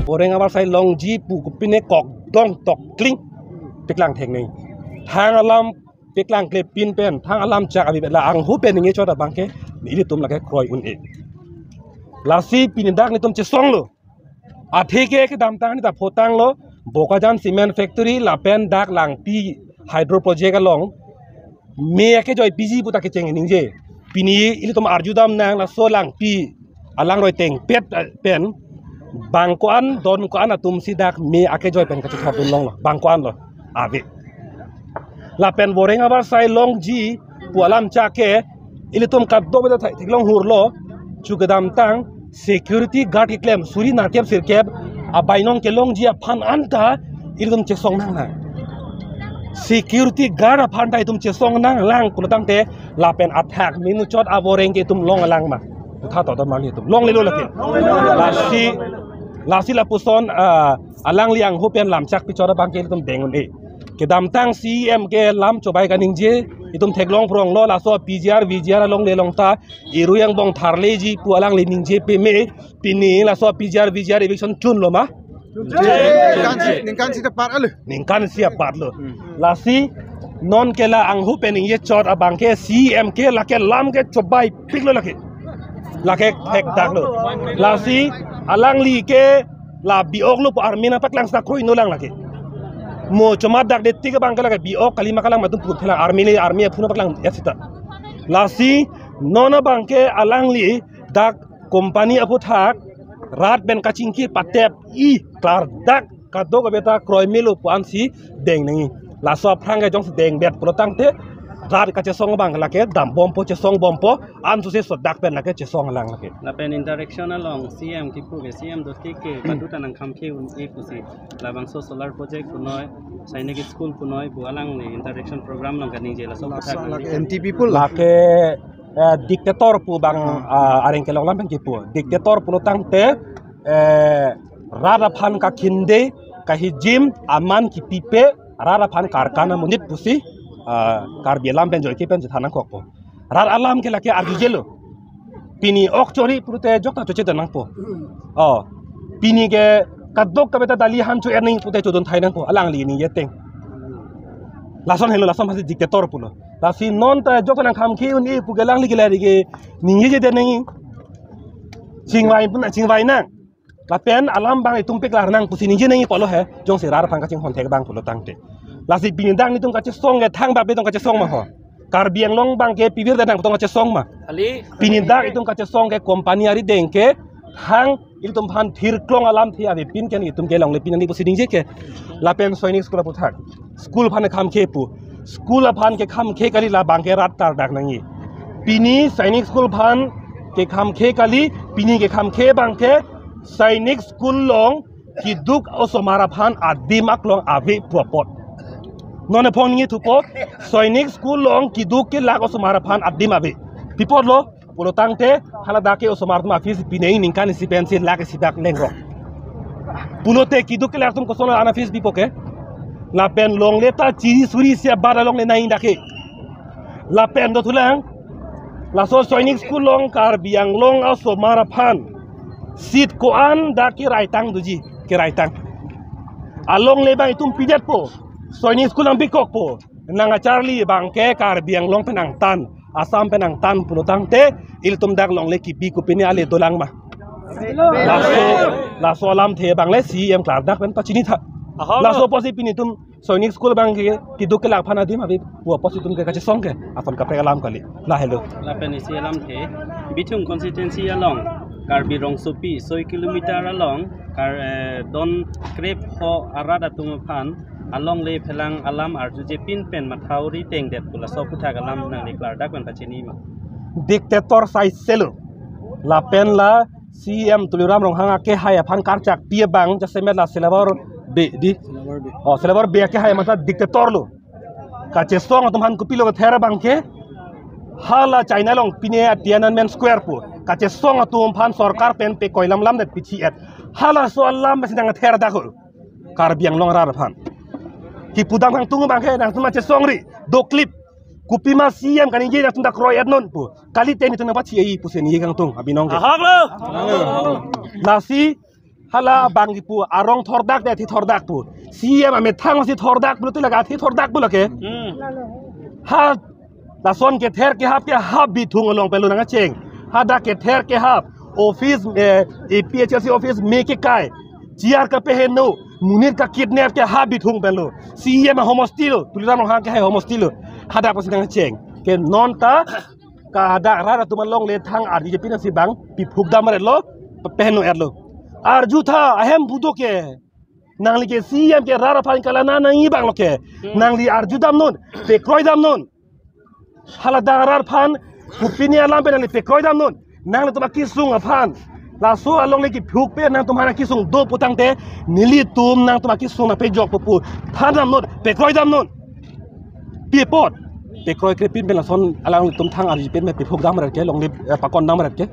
orang awal saya long ji pu kupine kok dong tok kling peklang theng nei thang alam peklang kle pin pen thang alam chak abi la ang hu pen nge chota bangke ni tum la ke kroi un e lasi pin dak ni tum che song lo athi ke dam tang ni ta photang lo bokajan cement factory la pen dak lang pi hydro project along me ke joy pg puta ke cheng ning je pini ili tum arjudam nang la so lang pi alang roi teng pet pen bangkoan don koan atum sidak me ake joy pen ka thot dun long lo bangkoan lo ave la pen boreng abar sai long ji pualam cha ke ili tum ka do beta thik long hur lo chugadam tang security guard ki claim suri na kem sir keb abainong ke long ji phan anta ili tum che song nang na security guard phan dai tum che song nang lang kulotang te la pen attack minu chot aboreng ke tum long alang ma tha to da mali tum long le lo la ke lasi la puson alang liang hu pen lam chak pi chora bang ke tum dengun e ke dam tang cm ke lam chobai ka ning je itum theklong prong lo la so pgr vgr long le long ta iruyang bong tharle ji pu alang le ning je pe me pini la so pgr vgr eviction chun lo ma ningkan si dapat alu ningkan siap bat lo lasi non ke la ang hu pen ye chot abang ke cm ke la ke lam ke chobai pik lo la ke thek dak lo lasi alang li ke la biok lu armina paklang sta kroi no lang la ke mo chomat dak de tiga bang kala ke biok kalima kalang matum put thela army phuna paklang yasita lasi nona bang ke alang li dak company apu thak rat ben kaching ki patep I klar dak kadok beta kroi melu puan si deng nengi la so phrang ge jong deng bet protang te rat ka che song bang la ke dam bom po che song bom po an su se so dak pen la ke che song lang la ke la pen interaction along cm ki pu cm dot ke patuta nang kham ke un e pusi la bang so solar project punoi sainik school punoi bu alang ni interaction program lang kaning je la so ntp pu la ke dictator pu bang areng ke long lam pen ki pu dictator pu tang te rara phan ka khinde ka hijim aman ki pipe rara phan karkana munit pusi kar bialam pen joy ke pen thana kok po rar alam ke lake arjelo pini okchori purute jokta choche danang po pini ke kadok ka beta dali han chu erning pute chodon thainang po alang li ni yeteng lason helo lason hasi dictator pulo lasi non ta jokta nang kham ki uni pu gelang li gelari ke ningi je deneng chingwai pun chingwai nang la pen alam bang itum pe klar nang pusi ningi nengi polo he jong se rar phang ka ching hon thek bang pulo tangte lasi binindang ni tum ka che song ge thang ba be tum ka che song ma ho kar biang long bang ke pivir da nang tum ka che song ma ali binindang itum ka che song ge company ari deng ke hang itum phan thir klong alam thi abi pin ken itum ke long le pin ni pusi ding je ke la pen soinik school pu thak school phan kham ke pu school phan ke kham ke kali la bang ke rat tar dak nangi pini sainik school phan ke kham ke kali pini ke kham ke bang ke sainik school long ki duk osomara phan adimak long abi puapot non phone ni thupo sainik school long ki duk ke lag osomara phan adim abi pipot lo polo tangte hala dake osomar ma fees pinei ningkan si pensil lag si dak lengro pulote ki duk ke lag tum ko sona ana fees bipoke la pen long leta chi suri se bara long le nai dake la pen do thulang la so sainik school long kar biang long osomara phan sit ko an dake raitang duji ke raitang along le bang tum pidat po sainik school ang bikok po nanga charlie bang ke kar biang long penang tan asam penang tan pulutang te il tum dak long le ki bi ko pini ale dolang ma la so alam the bang le cm klar dak pen pachini tha la so posi pini tum sainik school bang ke ki duk lak phana dim abi pu posi tum ke ka song ke afan ka alam kali la hello la pen si alam the bitung constituency along kar birong supi 100 kilometer along kar don krep ho arada tum phan along le phelang alam arju je pin pen mathauri teng det pula so putha alam nang ni klar dak pen pachini ma dictator sai selo la pen la cm tuliram rong hanga ke haya phan kar chak pie bang ja semet la silabor be di silabor be ke haya mata dictator lo ka che song tum han kupilo thera bang ke hala china long pine tiananmen square pu ka che song tum phan sarkar pen pe koilam lam net pichi et hala so alam besidang thera dak kar biang long rar phan ki pudang hang tungu bang ke nang tuma che song ri do clip kupima siam kan inje nang tunda kroy et non pu kali teni tuna pachi ei pu sen ye kang tung abinong ke nasi ฮัลบางที่ปูอารองทอร์ดักแต่ที่ทอร์ดักปูซีเอ็มเมทังที่ทอร์ดักปูตัวละกันที่ทอร์ดักปูละเกฮะแต่ส่วนเกเทอร์เกฮับเกฮับบิทุงลงไปลุนังเชงฮะดักเกเทอร์เกฮับออฟฟิศPHLC ออฟฟิศเมกิกายจีอาร์กับเพเฮนูมุนิร์กับคิดเนฟเกฮับบิทุงไปลุซีเอ็มโฮมอสติลตุลิราโนฮังเกให้โฮมอสติลฮะดักภาษานังเชงเกนอนตากาดักราตุมันลงเลทางอาร์ดีเจพีนัสิบังปีพุกดามาเรโลเพเฮนูเอร์โลArjuta ahem budoke nangli ke CM ke rara pan kala na nangi bang loke nangli arjudam non pe kroidam non hala darar pan kupini alam pe nangli pe kroidam non nangli tuma kisung apan la so along le ki phuk pe nang tumhara kisung do putang te nili tum nang tuma kisung na pe jok pu thanam non pe kroidam non pi pot pe kroi krepin ben la son alang tum thang arji pen me pe phuk dam mar ke long le pakon dam mar ke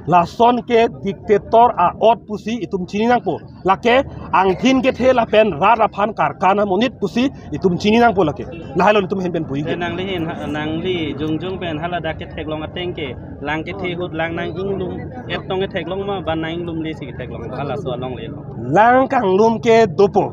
Lason ke diktator a ot pusi itum chini nang po lake angthin ke the la pen rara phan karkana monit pusi itum chini nang po lake lahalon itum hen pen pui ke nang li jung pen halada ke thek long ateng ke lang ke the hut lang nang inglum et tong ke thek long ma ban nang inglum le si ke thek long hala so long le lang kang lum ke dopo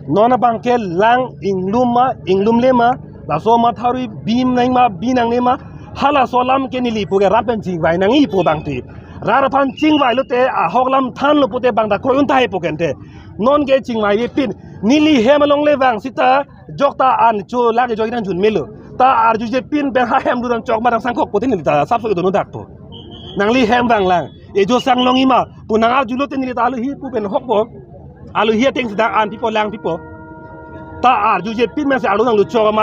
nona bang ke lang inglum le ma la so ma thari bim nang ma binang ne ma hala so lam ke nili po ke rapen jing vai nang i po bang ti Rarapan cingwai lu te a hoklam than lu pute bang da kroy untai pokente non ge cingwai ye pin nili hemalong le bang sita jokta an chu la ge joginan jun melu ta arju je pin ben ha hem du dan chok ma dang sangkok potin ni ta sap so do dak to nang li hem bang lang e jo sang long ima pu nang arju lu te ni ta lu hi pu ben hok bo alu hi teng sida an pipo lang pipo ta arju je pin me se alu nang lu chok ma